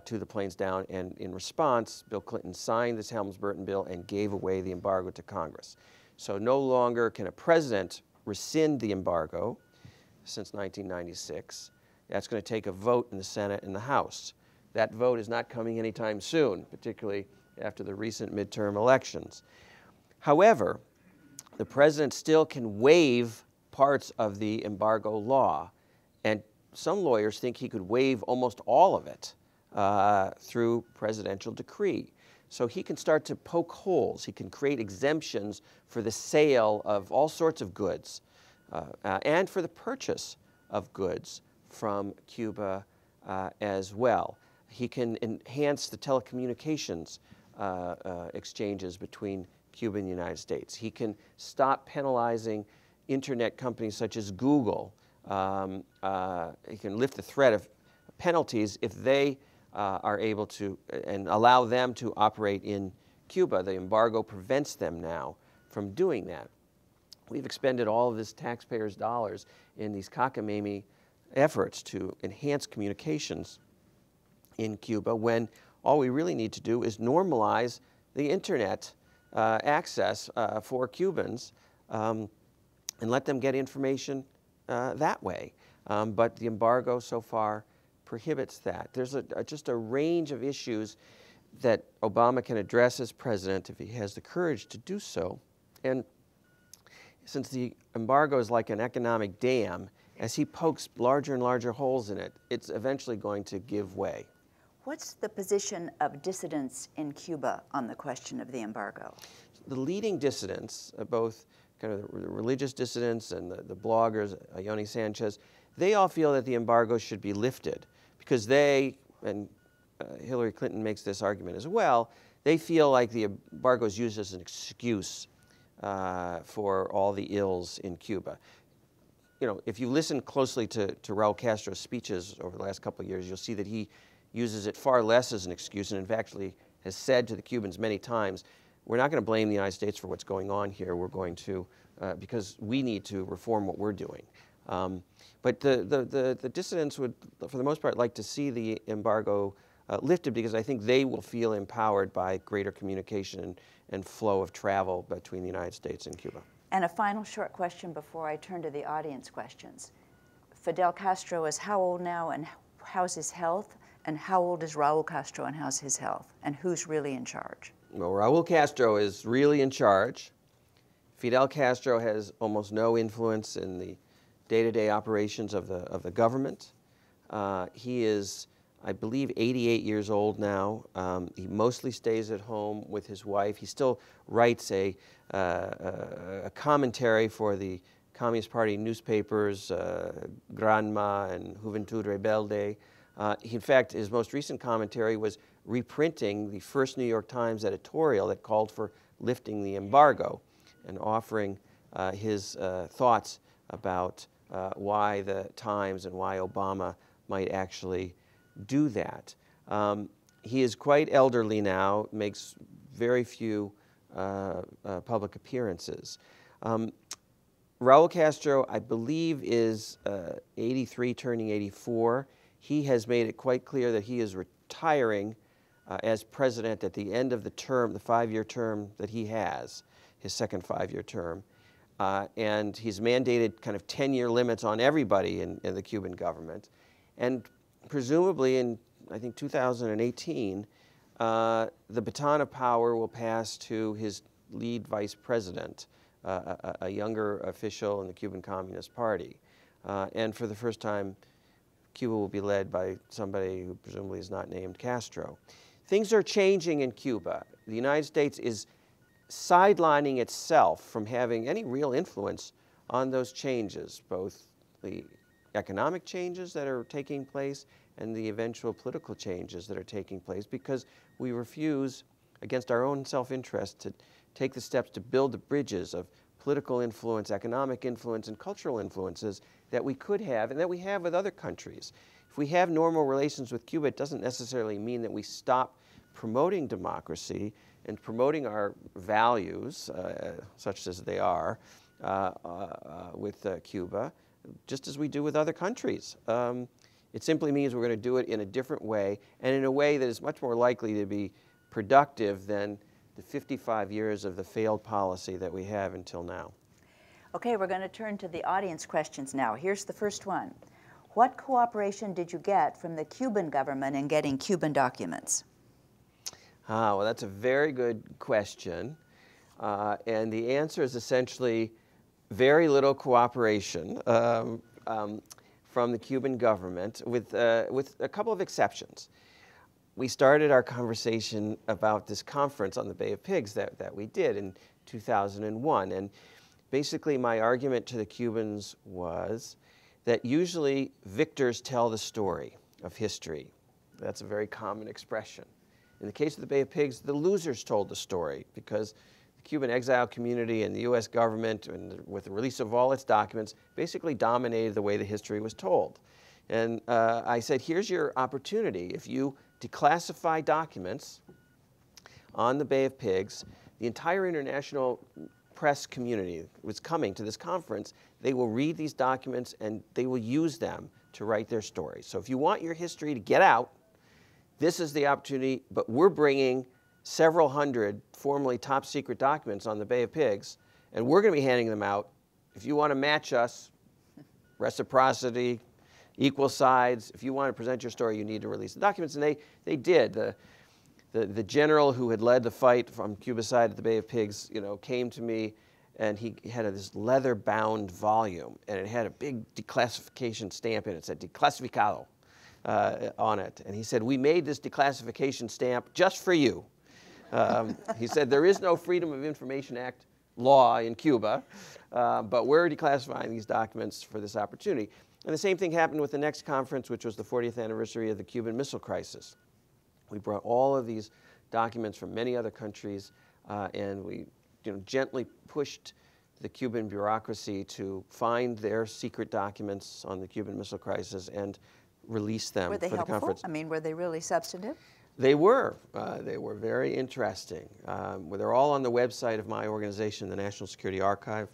2 of the planes down. And in response, Bill Clinton signed this Helms-Burton bill and gave away the embargo to Congress. So no longer can a president rescind the embargo since 1996. That's going to take a vote in the Senate and the House. That vote is not coming anytime soon, particularly after the recent midterm elections. However, the president still can waive parts of the embargo law, and some lawyers think he could waive almost all of it through presidential decree. So he can start to poke holes. He can create exemptions for the sale of all sorts of goods and for the purchase of goods from Cuba as well. He can enhance the telecommunications exchanges between Cuba and the United States. He can stop penalizing internet companies such as Google. He can lift the threat of penalties if they are able to and allow them to operate in Cuba. The embargo prevents them now from doing that. We've expended all of this taxpayers' dollars in these cockamamie efforts to enhance communications in Cuba when all we really need to do is normalize the internet access for Cubans and let them get information that way. But the embargo so far prohibits that. There's just a range of issues that Obama can address as president if he has the courage to do so. And since the embargo is like an economic dam, as he pokes larger and larger holes in it, it's eventually going to give way. What's the position of dissidents in Cuba on the question of the embargo? The leading dissidents, both kind of the religious dissidents and the bloggers, Ione Sanchez, they all feel that the embargo should be lifted because they, and Hillary Clinton makes this argument as well, they feel like the embargo is used as an excuse for all the ills in Cuba. You know, if you listen closely to Raul Castro's speeches over the last couple of years, you'll see that he uses it far less as an excuse and in fact actually has said to the Cubans many times, we're not going to blame the United States for what's going on here. We're going to, because we need to reform what we're doing. But the dissidents would, for the most part, like to see the embargo lifted because I think they will feel empowered by greater communication and flow of travel between the United States and Cuba. And a final short question before I turn to the audience questions. Fidel Castro is how old now and how's his health? And how old is Raul Castro and how's his health? And who's really in charge? Well, Raul Castro is really in charge. Fidel Castro has almost no influence in the day-to-day operations of the government. He is, I believe, 88 years old now. He mostly stays at home with his wife. He still writes a commentary for the Communist Party newspapers, Granma and Juventud Rebelde. In fact, his most recent commentary was reprinting the first New York Times editorial that called for lifting the embargo and offering his thoughts about why the Times and why Obama might actually do that. He is quite elderly now, makes very few public appearances. Raul Castro, I believe, is 83, turning 84. He has made it quite clear that he is retiring as president at the end of the term, the 5-year term that he has, his second 5-year term. And he's mandated kind of 10-year limits on everybody in the Cuban government. And presumably in, I think, 2018, the baton of power will pass to his lead vice president, a younger official in the Cuban Communist Party. And for the first time, Cuba will be led by somebody who presumably is not named Castro. Things are changing in Cuba. The United States is sidelining itself from having any real influence on those changes, both the economic changes that are taking place and the eventual political changes that are taking place, because we refuse, against our own self-interest, to take the steps to build the bridges of political influence, economic influence, and cultural influences that we could have and that we have with other countries. If we have normal relations with Cuba, it doesn't necessarily mean that we stop promoting democracy and promoting our values, such as they are, with Cuba, just as we do with other countries. It simply means we're going to do it in a different way and in a way that is much more likely to be productive than the 55 years of the failed policy that we have until now. Okay, we're going to turn to the audience questions now. Here's the first one. What cooperation did you get from the Cuban government in getting Cuban documents? Well, that's a very good question. And the answer is essentially very little cooperation from the Cuban government, with a couple of exceptions. We started our conversation about this conference on the Bay of Pigs that we did in 2001. And basically my argument to the Cubans was that usually victors tell the story of history. That's a very common expression. In the case of the Bay of Pigs, the losers told the story because the Cuban exile community and the U.S. government, and with the release of all its documents, basically dominated the way the history was told. And I said, here's your opportunity. If you declassify documents on the Bay of Pigs, the entire international press community was coming to this conference. They will read these documents and they will use them to write their stories. So if you want your history to get out, this is the opportunity, but we're bringing several hundred formerly top secret documents on the Bay of Pigs, and we're going to be handing them out. If you want to match us, reciprocity, equal sides, if you want to present your story, you need to release the documents. And they did. The general who had led the fight from Cuba's side at the Bay of Pigs, came to me, and he had this leather-bound volume, and it had a big declassification stamp in it. It said declassificado on it. And he said, we made this declassification stamp just for you. He said, there is no Freedom of Information Act law in Cuba, but we're declassifying these documents for this opportunity. And the same thing happened with the next conference, which was the 40th anniversary of the Cuban Missile Crisis. We brought all of these documents from many other countries, and we gently pushed the Cuban bureaucracy to find their secret documents on the Cuban Missile Crisis and release them for the conference. Were they helpful? I mean, were they really substantive? They were. They were very interesting. They're all on the website of my organization, the National Security Archive.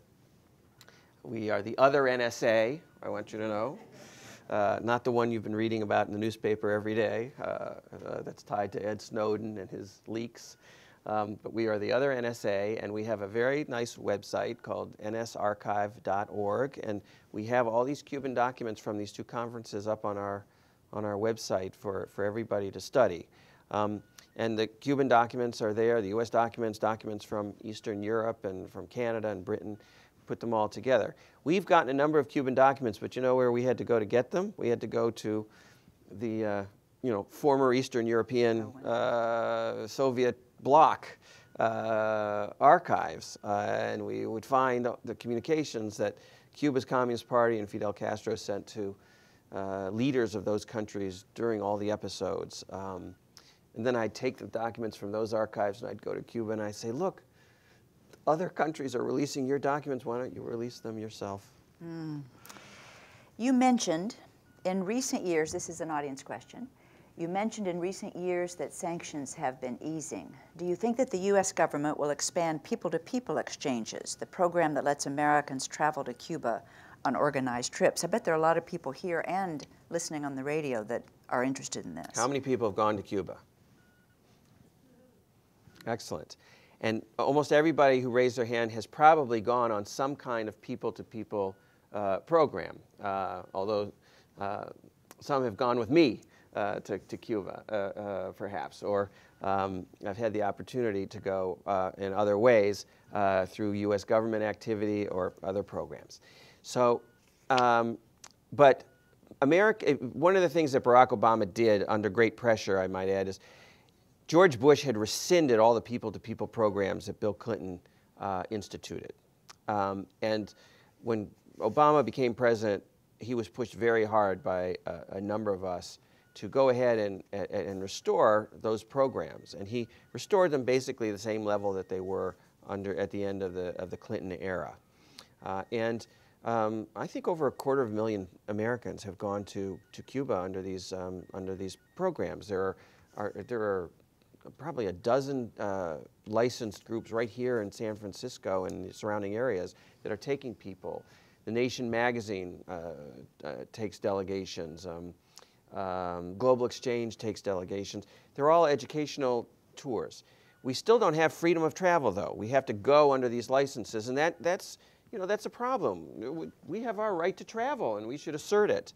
We are the other NSA, I want you to know. Not the one you've been reading about in the newspaper every day that's tied to Ed Snowden and his leaks. But we are the other NSA, and we have a very nice website called nsarchive.org, and we have all these Cuban documents from these two conferences up on our website for everybody to study. And the Cuban documents are there, the U.S. documents from Eastern Europe and from Canada and Britain. Put them all together. We've gotten a number of Cuban documents, but you know where we had to go to get them? We had to go to the former Eastern European Soviet bloc archives, and we would find the communications that Cuba's Communist Party and Fidel Castro sent to leaders of those countries during all the episodes. And then I'd take the documents from those archives and I'd go to Cuba and I'd say, look, other countries are releasing your documents, why don't you release them yourself? You mentioned in recent years, this is an audience question, you mentioned in recent years that sanctions have been easing. Do you think that the U.S. government will expand people-to-people exchanges, the program that lets Americans travel to Cuba on organized trips? I bet there are a lot of people here and listening on the radio that are interested in this. How many people have gone to Cuba? Excellent. And almost everybody who raised their hand has probably gone on some kind of people-to-people program, although some have gone with me to Cuba, perhaps, or I've had the opportunity to go in other ways through U.S. government activity or other programs. So, but one of the things that Barack Obama did under great pressure, I might add, is George Bush had rescinded all the people-to-people programs that Bill Clinton instituted. And when Obama became president, he was pushed very hard by a number of us to go ahead and restore those programs. And he restored them basically the same level that they were at the end of the Clinton era. And I think over 250,000 Americans have gone to Cuba under these programs. There are probably a dozen licensed groups right here in San Francisco and the surrounding areas that are taking people. The Nation magazine takes delegations. Global Exchange takes delegations. They're all educational tours. We still don't have freedom of travel, though. We have to go under these licenses, and that's a problem. We have our right to travel, and we should assert it.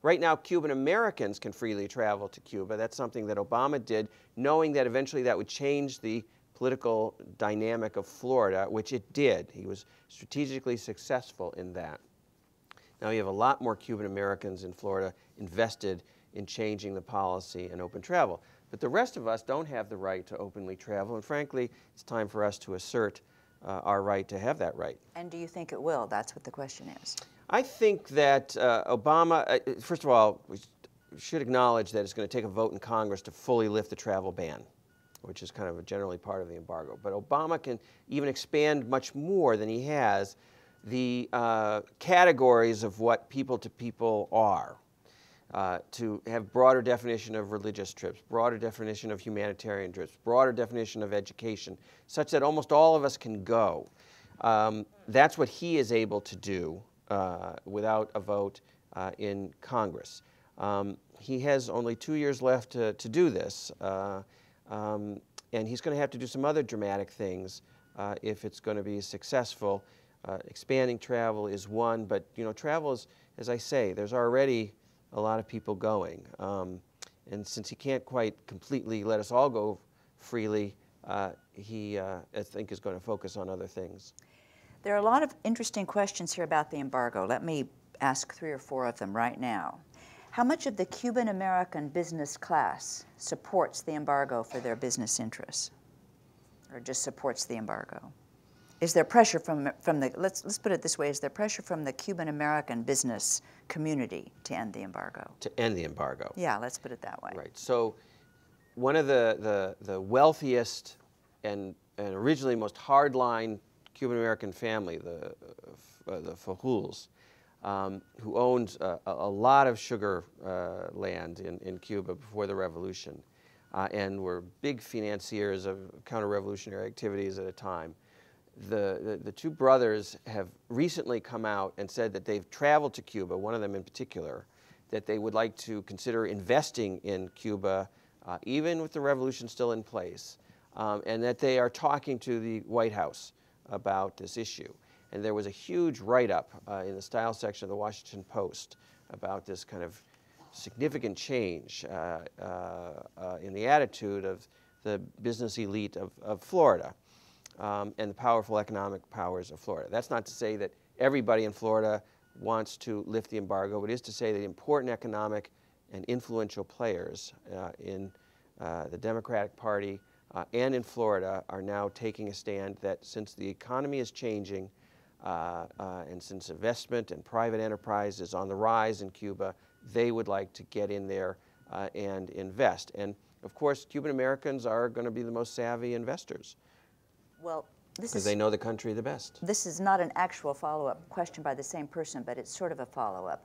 Right now, Cuban Americans can freely travel to Cuba. That's something that Obama did, knowing that eventually that would change the political dynamic of Florida, which it did. He was strategically successful in that. Now we have a lot more Cuban Americans in Florida invested in changing the policy and open travel. But the rest of us don't have the right to openly travel, and frankly, it's time for us to assert our right to have that right. And do you think it will? That's what the question is. I think that Obama, first of all, should acknowledge that it's going to take a vote in Congress to fully lift the travel ban, which is kind of generally part of the embargo. But Obama can even expand much more than he has the categories of what people-to-people are, to have broader definition of religious trips, broader definition of humanitarian trips, broader definition of education, such that almost all of us can go. That's what he is able to do without a vote in Congress. He has only 2 years left to do this, and he's going to have to do some other dramatic things if it's going to be successful. Expanding travel is one, but travel is, as I say, there's already a lot of people going, and since he can't quite completely let us all go freely, he I think is going to focus on other things. There are a lot of interesting questions here about the embargo. Let me ask 3 or 4 of them right now. How much of the Cuban-American business class supports the embargo for their business interests, or just supports the embargo? Is there pressure from the, let's put it this way, is there pressure from the Cuban-American business community to end the embargo? To end the embargo. Yeah, let's put it that way. Right. So one of the wealthiest and originally most hardline Cuban-American family, the Fajuls, who owned a lot of sugar land in Cuba before the revolution, and were big financiers of counter-revolutionary activities at a time. The 2 brothers have recently come out and said that they've traveled to Cuba, one of them in particular, that they would like to consider investing in Cuba, even with the revolution still in place, and that they are talking to the White House about this issue. And there was a huge write-up in the style section of the Washington Post about this kind of significant change in the attitude of the business elite of Florida. And the powerful economic powers of Florida. That's not to say that everybody in Florida wants to lift the embargo, but it is to say that important economic and influential players in the Democratic Party and in Florida are now taking a stand that since the economy is changing and since investment and private enterprise is on the rise in Cuba, they would like to get in there and invest. And of course, Cuban Americans are going to be the most savvy investors. Well, because they know the country the best. This is not an actual follow-up question by the same person, but it's sort of a follow-up.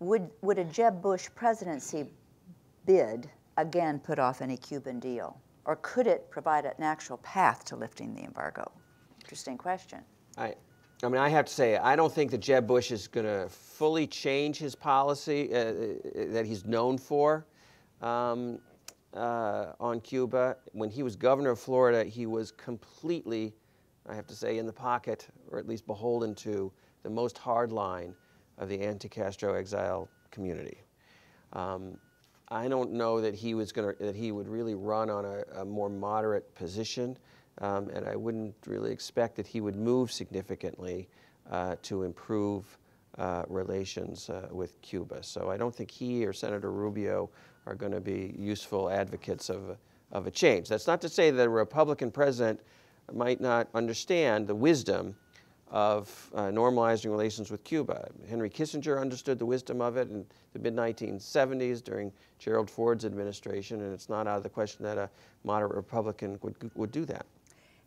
Would a Jeb Bush presidency bid again put off any Cuban deal? Or could it provide an actual path to lifting the embargo? Interesting question. I mean, I have to say, I don't think that Jeb Bush is going to fully change his policy that he's known for on Cuba. When he was governor of Florida, he was completely, I have to say, in the pocket, or at least beholden to, the most hardline of the anti-Castro exile community. I don't know that he would really run on a more moderate position, and I wouldn't really expect that he would move significantly to improve relations with Cuba. So I don't think he or Senator Rubio are going to be useful advocates of a change. That's not to say that a Republican president might not understand the wisdom of normalizing relations with Cuba. Henry Kissinger understood the wisdom of it in the mid-1970s during Gerald Ford's administration, and it's not out of the question that a moderate Republican would do that.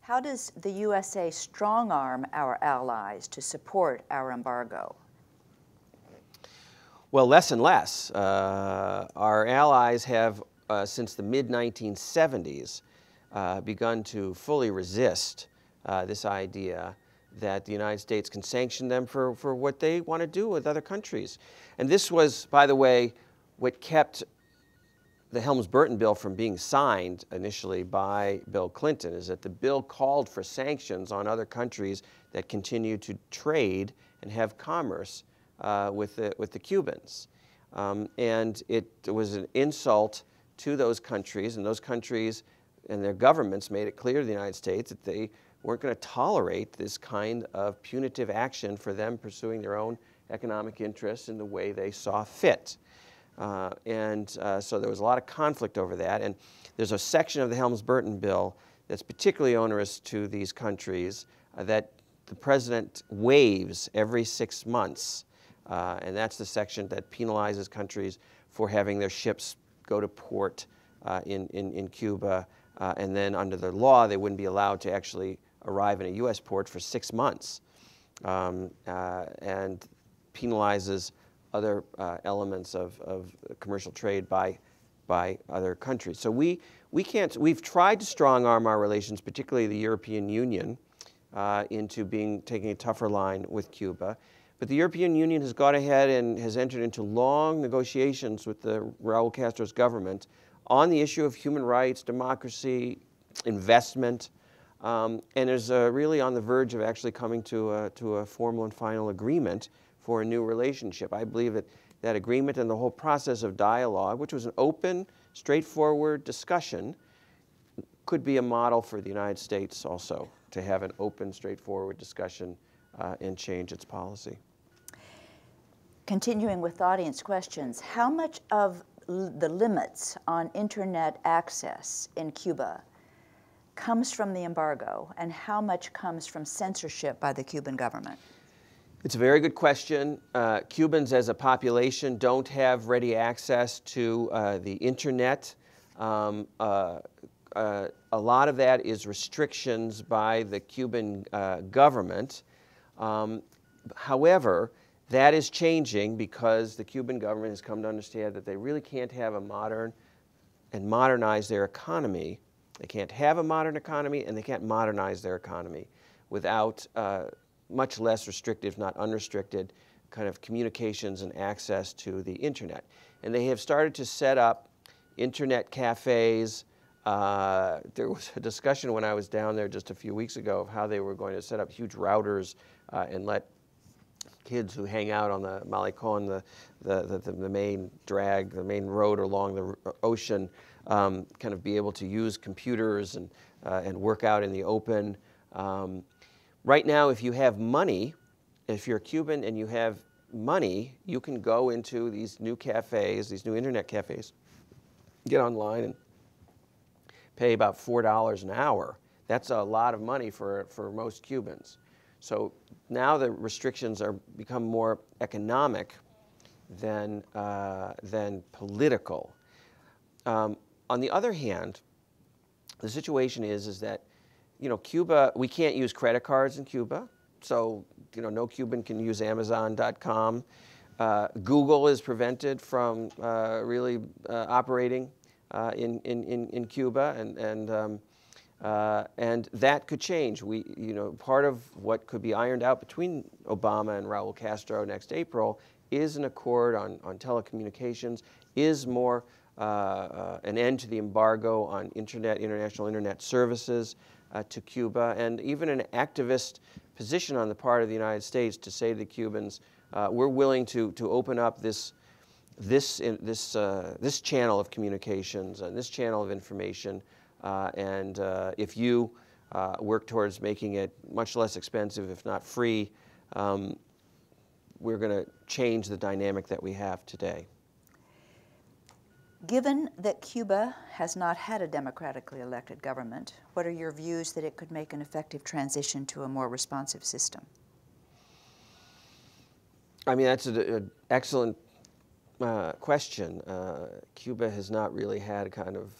How does the USA strong-arm our allies to support our embargo? Well, less and less. Our allies have, since the mid-1970s, begun to fully resist this idea that the United States can sanction them for what they want to do with other countries. And this was, by the way, what kept the Helms-Burton bill from being signed initially by Bill Clinton, is that the bill called for sanctions on other countries that continue to trade and have commerce with the Cubans. And it was an insult to those countries and their governments made it clear to the United States that they weren't going to tolerate this kind of punitive action for them pursuing their own economic interests in the way they saw fit. So there was a lot of conflict over that, and there's a section of the Helms-Burton bill that's particularly onerous to these countries that the president waives every 6 months, and that's the section that penalizes countries for having their ships go to port in Cuba, and then under the law they wouldn't be allowed to actually arrive in a U.S. port for 6 months, and penalizes other elements of commercial trade by other countries. So we've tried to strong arm our relations, particularly the European Union, into taking a tougher line with Cuba. But the European Union has gone ahead and has entered into long negotiations with Raul Castro's government on the issue of human rights, democracy, investment, and is really on the verge of actually coming to a formal and final agreement for a new relationship. I believe that agreement and the whole process of dialogue, which was an open, straightforward discussion, could be a model for the United States also, to have an open, straightforward discussion and change its policy. Continuing with audience questions, how much of the limits on internet access in Cuba comes from the embargo, and how much comes from censorship by the Cuban government? It's a very good question. Cubans as a population don't have ready access to the internet. A lot of that is restrictions by the Cuban government. However, that is changing because the Cuban government has come to understand that they really can't have a modern and modernize their economy. They can't have a modern economy, and they can't modernize their economy without much less restrictive, not unrestricted, kind of communications and access to the internet. And they have started to set up internet cafes. There was a discussion when I was down there just a few weeks ago of how they were going to set up huge routers and let kids who hang out on the Malecon, the main drag, the main road along the ocean, kind of be able to use computers and work out in the open. Right now, if you have money, if you're a Cuban and you have money, you can go into these new cafes, these new internet cafes, get online and pay about $4 an hour. That's a lot of money for most Cubans. So now the restrictions are become more economic than political. On the other hand, the situation is that, you know, Cuba, we can't use credit cards in Cuba. So, you know, no Cuban can use Amazon.com. Google is prevented from really operating in Cuba, and that could change. You know, part of what could be ironed out between Obama and Raul Castro next April is an accord on telecommunications, is more an end to the embargo on international internet services to Cuba, and even an activist position on the part of the United States to say to the Cubans, we're willing to open up this channel of communications and this channel of information, and if you work towards making it much less expensive, if not free, we're going to change the dynamic that we have today. Given that Cuba has not had a democratically elected government, what are your views that it could make an effective transition to a more responsive system? I mean, that's an excellent question. Cuba has not really had a kind of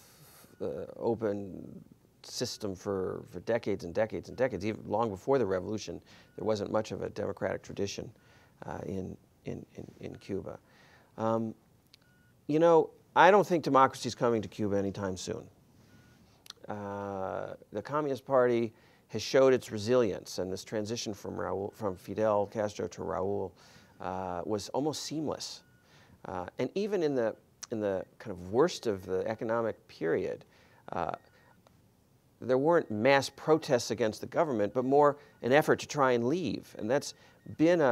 open system for decades and decades and decades. Even long before the revolution, there wasn't much of a democratic tradition in Cuba. You know, I don't think democracy is coming to Cuba anytime soon. The Communist Party has showed its resilience, and this transition from Fidel Castro to Raul was almost seamless. And even in the kind of worst of the economic period, there weren't mass protests against the government, but more an effort to try and leave. And that's been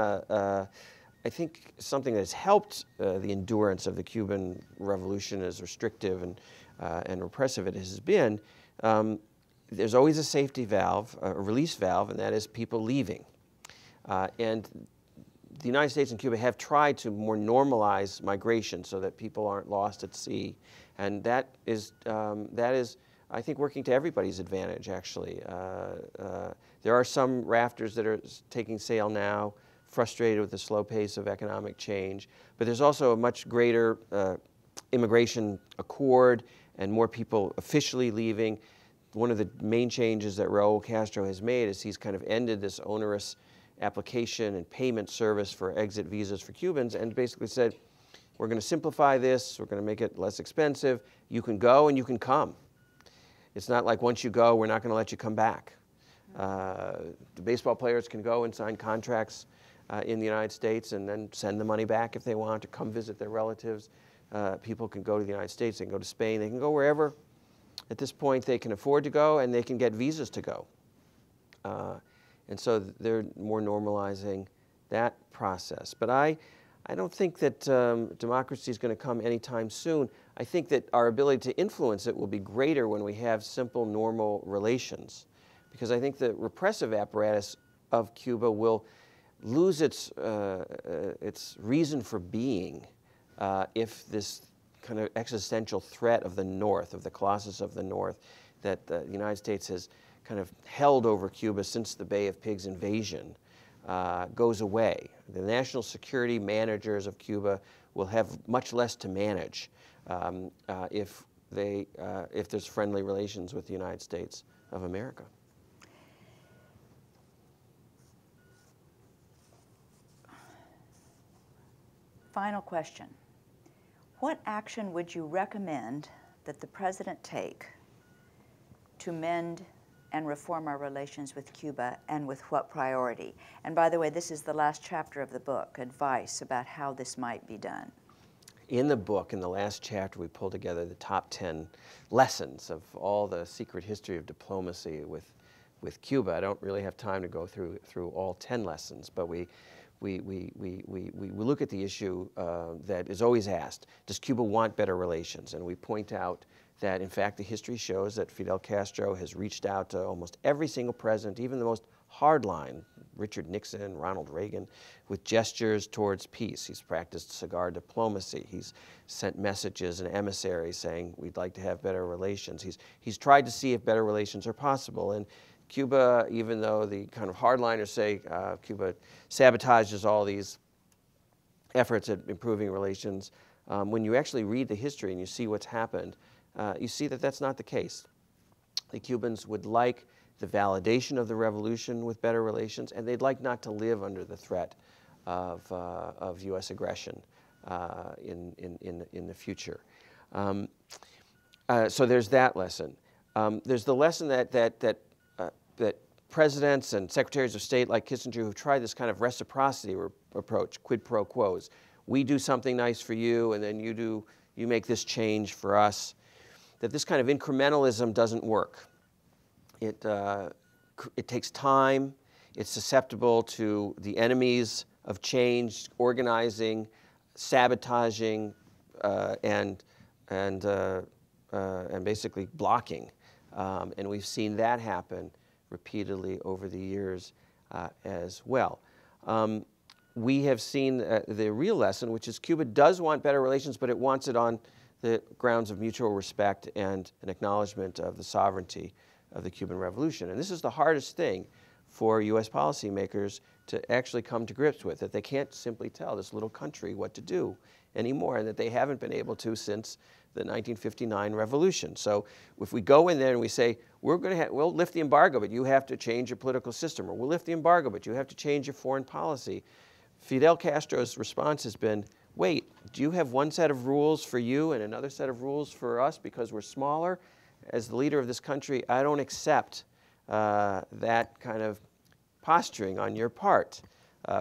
I think something that has helped the endurance of the Cuban Revolution, as restrictive and repressive it has been. There's always a safety valve, a release valve, and that is people leaving. And the United States and Cuba have tried to more normalize migration so that people aren't lost at sea, and that is, I think, working to everybody's advantage. Actually, there are some rafters that are taking sail now, frustrated with the slow pace of economic change, but there's also a much greater immigration accord and more people officially leaving. One of the main changes that Raul Castro has made is he's kind of ended this onerous application and payment service for exit visas for Cubans and basically said, we're going to simplify this, we're going to make it less expensive, you can go and you can come. It's not like once you go, we're not going to let you come back. The baseball players can go and sign contracts in the United States and then send the money back if they want to come visit their relatives. People can go to the United States, they can go to Spain, they can go wherever. At this point, they can afford to go and they can get visas to go. And so they're more normalizing that process. But I don't think that democracy is going to come anytime soon. I think that our ability to influence it will be greater when we have simple, normal relations. Because I think the repressive apparatus of Cuba will lose its reason for being if this kind of existential threat of the North, of the Colossus of the North, that the United States has kind of held over Cuba since the Bay of Pigs invasion, goes away. The national security managers of Cuba will have much less to manage if there's friendly relations with the United States of America. Final question. What action would you recommend that the President take to mend and reform our relations with Cuba, and with what priority? And by the way, this is the last chapter of the book, advice about how this might be done. In the book, in the last chapter, we pulled together the top 10 lessons of all the secret history of diplomacy with Cuba. I don't really have time to go through all 10 lessons, but we look at the issue that is always asked: does Cuba want better relations? And we point out that, in fact, the history shows that Fidel Castro has reached out to almost every single president, even the most hardline, Richard Nixon, Ronald Reagan, with gestures towards peace. He's practiced cigar diplomacy. He's sent messages and emissaries saying, we'd like to have better relations. He's tried to see if better relations are possible. And Cuba, even though the kind of hardliners say Cuba sabotages all these efforts at improving relations, when you actually read the history and you see what's happened, you see that that's not the case. The Cubans would like the validation of the revolution with better relations, and they'd like not to live under the threat of U.S. aggression in the future. So there's that lesson. There's the lesson that presidents and secretaries of state like Kissinger who've tried this kind of reciprocity approach, quid pro quos. We do something nice for you, and then you make this change for us. That this kind of incrementalism doesn't work. It takes time. It's susceptible to the enemies of change, organizing, sabotaging, and basically blocking. And we've seen that happen repeatedly over the years as well. We have seen the real lesson, which is Cuba does want better relations, but it wants it on the grounds of mutual respect and an acknowledgement of the sovereignty of the Cuban Revolution. And this is the hardest thing for U.S. policymakers to actually come to grips with, that they can't simply tell this little country what to do anymore, and that they haven't been able to since the 1959 revolution. So if we go in there and we say, we'll lift the embargo, but you have to change your political system, or we'll lift the embargo, but you have to change your foreign policy, Fidel Castro's response has been, wait, do you have one set of rules for you and another set of rules for us because we're smaller? As the leader of this country, I don't accept that kind of posturing on your part.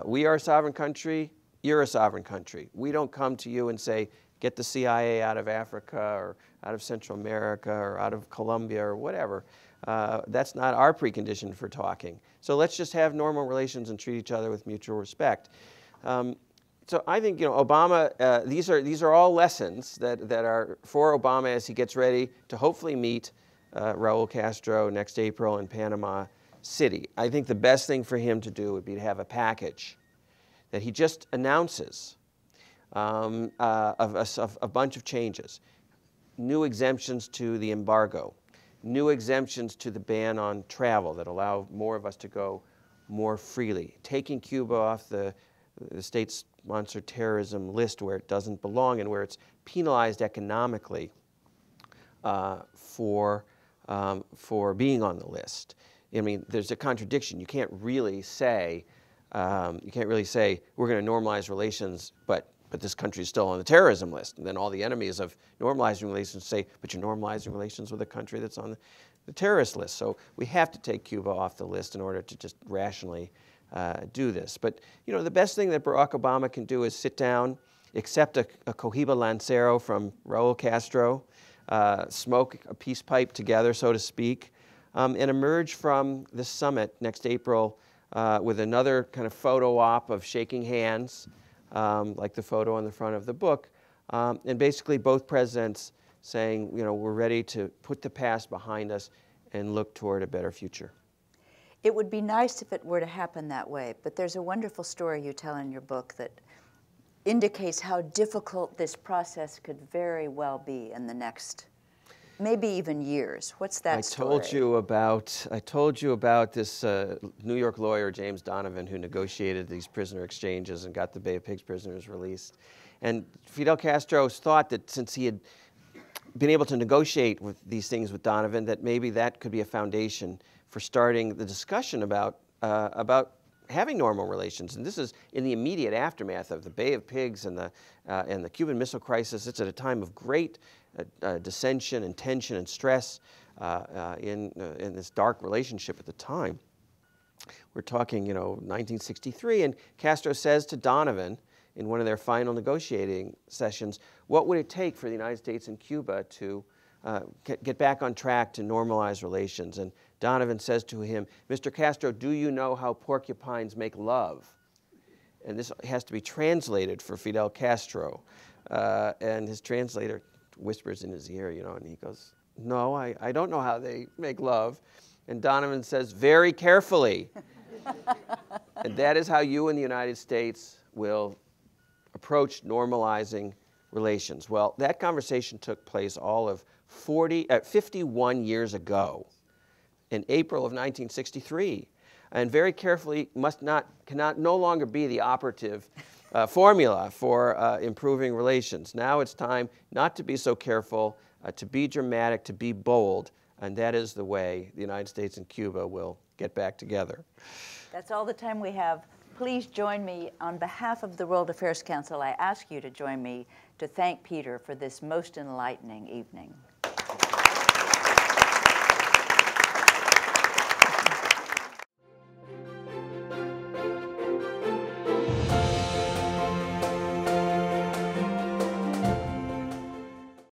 We are a sovereign country, you're a sovereign country. We don't come to you and say, get the CIA out of Africa or out of Central America or out of Colombia or whatever. That's not our precondition for talking. So let's just have normal relations and treat each other with mutual respect. So I think, Obama, these are all lessons that are for Obama as he gets ready to hopefully meet Raul Castro next April in Panama City. I think the best thing for him to do would be to have a package that he just announces of a bunch of changes. New exemptions to the embargo, new exemptions to the ban on travel that allow more of us to go more freely, taking Cuba off the the state-sponsored terrorism list where it doesn't belong and where it's penalized economically for being on the list. I mean, there's a contradiction. You can't really say we're going to normalize relations, but this country is still on the terrorism list. And then all the enemies of normalizing relations say, but you're normalizing relations with a country that's on the terrorist list. So we have to take Cuba off the list in order to just rationally do this. But you know, the best thing that Barack Obama can do is sit down, accept a Cohiba Lancero from Raul Castro, smoke a peace pipe together, so to speak, and emerge from the summit next April with another kind of photo op of shaking hands, like the photo on the front of the book, and basically both presidents saying, you know, we're ready to put the past behind us and look toward a better future. It would be nice if it were to happen that way, but there's a wonderful story you tell in your book that indicates how difficult this process could very well be in the next, maybe even years. What's that story? I told you about this New York lawyer, James Donovan, who negotiated these prisoner exchanges and got the Bay of Pigs prisoners released. And Fidel Castro thought that since he had been able to negotiate with these things with Donovan, that maybe that could be a foundation for starting the discussion about having normal relations. And this is in the immediate aftermath of the Bay of Pigs and the Cuban Missile Crisis. It's at a time of great dissension and tension and stress in this dark relationship at the time. We're talking, you know, 1963, and Castro says to Donovan in one of their final negotiating sessions, what would it take for the United States and Cuba to get back on track to normalize relations? And Donovan says to him, Mr. Castro, do you know how porcupines make love? And this has to be translated for Fidel Castro. And his translator whispers in his ear, you know, and he goes, no, I don't know how they make love. And Donovan says, very carefully. And that is how you in the United States will approach normalizing relations. Well, that conversation took place all of 51 years ago, in April of 1963. And very carefully cannot no longer be the operative formula for improving relations. Now it's time not to be so careful, to be dramatic, to be bold, and that is the way the United States and Cuba will get back together. That's all the time we have. Please join me on behalf of the World Affairs Council. I ask you to join me to thank Peter for this most enlightening evening.